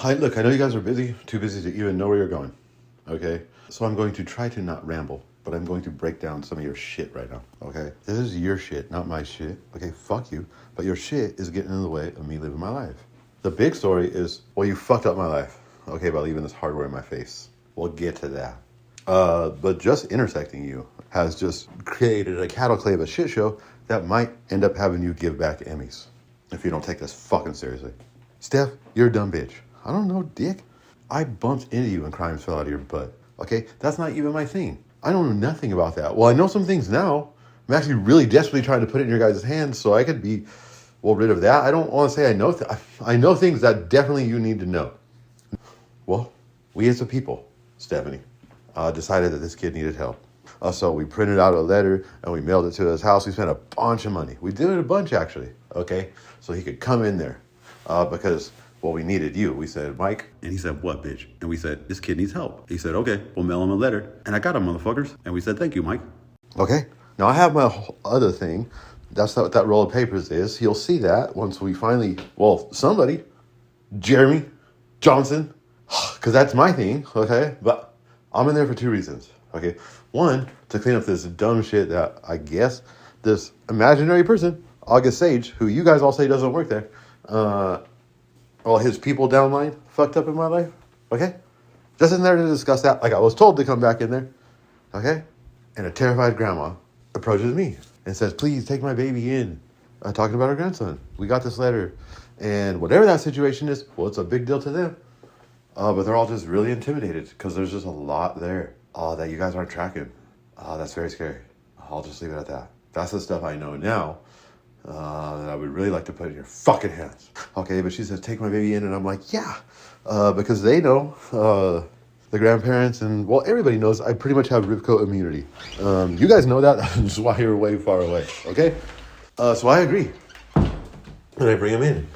Look, I know you guys are busy, too busy to even know where you're going. Okay? So I'm going to try to not ramble, but I'm going to break down some of your shit right now. Okay? This is your shit, not my shit. Okay, fuck you. But your shit is getting in the way of me living my life. The big story is, well, you fucked up my life. Okay, by leaving this hardware in my face. We'll get to that. But just intersecting you has just created a cataclysm of a shit show that might end up having you give back Emmys if you don't take this fucking seriously. Steph, you're a dumb bitch. I don't know, dick. I bumped into you and crimes fell out of your butt. Okay? That's not even my thing. I don't know nothing about that. Well, I know some things now. I'm actually really desperately trying to put it in your guys' hands so I could be, well, rid of that. I don't want to say I know. I know things that definitely you need to know. Well, we as a people, Stephanie, decided that this kid needed help. So we printed out a letter and we mailed it to his house. We spent a bunch of money. We did it a bunch, actually. Okay? So he could come in there because... well, we needed you. We said, Mike. And he said, what, bitch? And we said, this kid needs help. He said, okay, we'll mail him a letter. And I got him, motherfuckers. And we said, thank you, Mike. Okay. Now, I have my other thing. That's not what that roll of papers is. You'll see that once we finally, well, somebody, Jeremy Johnson, because that's my thing, okay? But I'm in there for two reasons, okay? One, to clean up this dumb shit that I guess this imaginary person, August Sage, who you guys all say doesn't work there, all his people downline fucked up in my life, okay? Just in there to discuss that, like I was told to come back in there, okay? And a terrified grandma approaches me and says, please take my baby in. Talking about her grandson. We got this letter. And whatever that situation is, well, it's a big deal to them. But they're all just really intimidated because there's just a lot there that you guys aren't tracking. That's very scary. I'll just leave it at that. That's the stuff I know now. That I would really like to put in your fucking hands. Okay, but she says, take my baby in. And I'm like, yeah. Because they know, the grandparents and, well, everybody knows I pretty much have Rivco immunity. You guys know that. That's why you're way far away. Okay? So I agree. And I bring him in.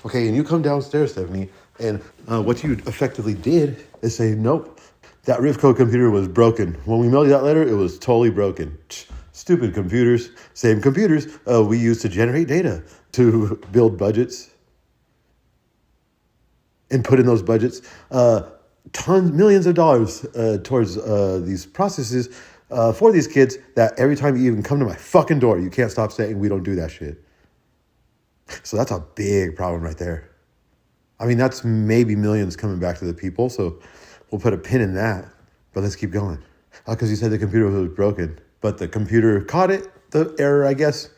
Okay, and you come downstairs, Stephanie. And what you effectively did is say, nope, that Rivco computer was broken. When we mailed you that letter, it was totally broken. Stupid computers, same computers we use to generate data, to build budgets and put in those budgets millions of dollars towards these processes for these kids that every time you even come to my fucking door, you can't stop saying we don't do that shit. So that's a big problem right there. I mean, that's maybe millions coming back to the people, so we'll put a pin in that. But let's keep going. Because you said the computer was broken. But the computer caught it, the error, I guess.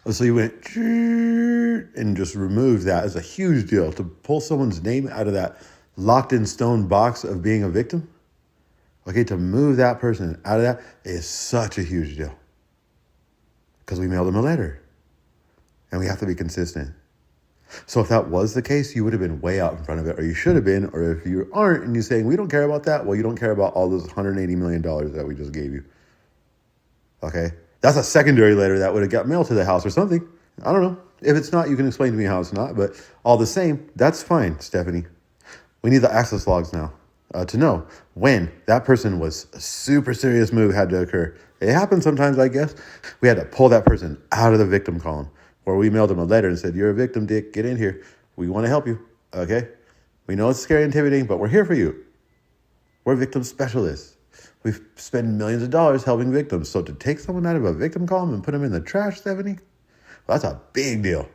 So you went and just removed that as a huge deal. To pull someone's name out of that locked in stone box of being a victim. Okay, to move that person out of that is such a huge deal. Because we mailed them a letter. And we have to be consistent. So if that was the case, you would have been way out in front of it, or you should have been. Or if you aren't and you're saying, we don't care about that, well, you don't care about all those $180 million that we just gave you. Okay? That's a secondary letter that would have got mailed to the house or something. I don't know. If it's not, you can explain to me how it's not. But all the same, that's fine, Stephanie. We need the access logs now to know when that person was a super serious move had to occur. It happens sometimes, I guess. We had to pull that person out of the victim column. Or we mailed them a letter and said, you're a victim, Dick. Get in here. We want to help you. Okay? We know it's scary and intimidating, but we're here for you. We're victim specialists. We've spent millions of dollars helping victims. So to take someone out of a victim column and put them in the trash, Stephanie, well, that's a big deal.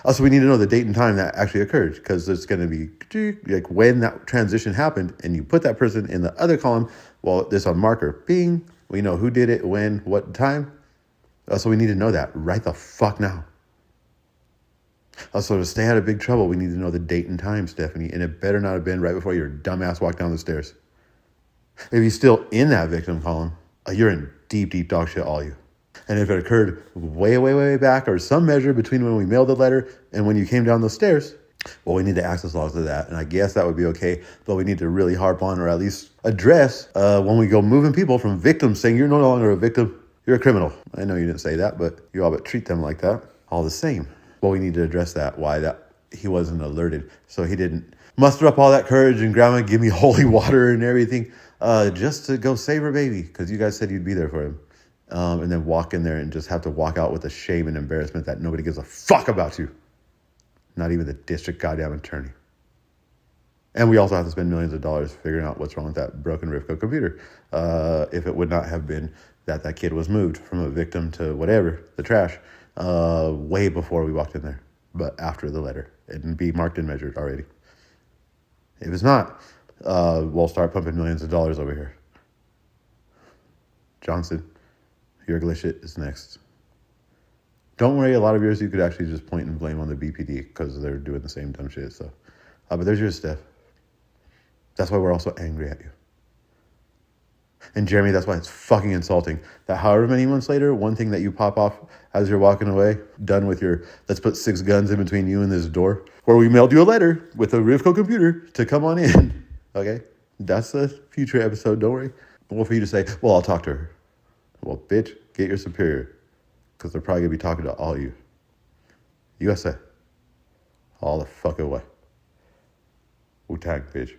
Also, we need to know the date and time that actually occurred, because it's going to be like when that transition happened and you put that person in the other column. Well, there's a marker. Bing. We know who did it, when, what time. So we need to know that right the fuck now. Also, to stay out of big trouble, we need to know the date and time, Stephanie. And it better not have been right before your dumbass walked down the stairs. If you're still in that victim column, you're in deep, deep dog shit, all you. And if it occurred way, way, way back, or some measure between when we mailed the letter and when you came down those stairs, well, we need the access logs to that. And I guess that would be okay, but we need to really harp on, or at least address when we go moving people from victims, saying you're no longer a victim, you're a criminal. I know you didn't say that, but you all but treat them like that. All the same. Well, we need to address that, why that he wasn't alerted. So he didn't muster up all that courage and grandma give me holy water and everything just to go save her baby, because you guys said you'd be there for him. And then walk in there and just have to walk out with the shame and embarrassment that nobody gives a fuck about you. Not even the district goddamn attorney. And we also have to spend millions of dollars figuring out what's wrong with that broken Rivco computer. If it would not have been that that kid was moved from a victim to whatever, the trash, way before we walked in there, but after the letter, and be marked and measured already. If it's not, we'll start pumping millions of dollars over here. Johnson, your ugly shit is next. Don't worry, a lot of yours you could actually just point and blame on the BPD because they're doing the same dumb shit. So, but there's yours, Steph. That's why we're all so angry at you. And Jeremy, that's why it's fucking insulting that however many months later, one thing that you pop off as you're walking away, done with your, let's put 6 guns in between you and this door, where we mailed you a letter with a Rivco computer to come on in. Okay? That's a future episode, don't worry. Well, for you to say, well, I'll talk to her. Well, bitch, get your superior. Because they're probably going to be talking to all you. USA. All the fucking way. Wu-Tang, bitch.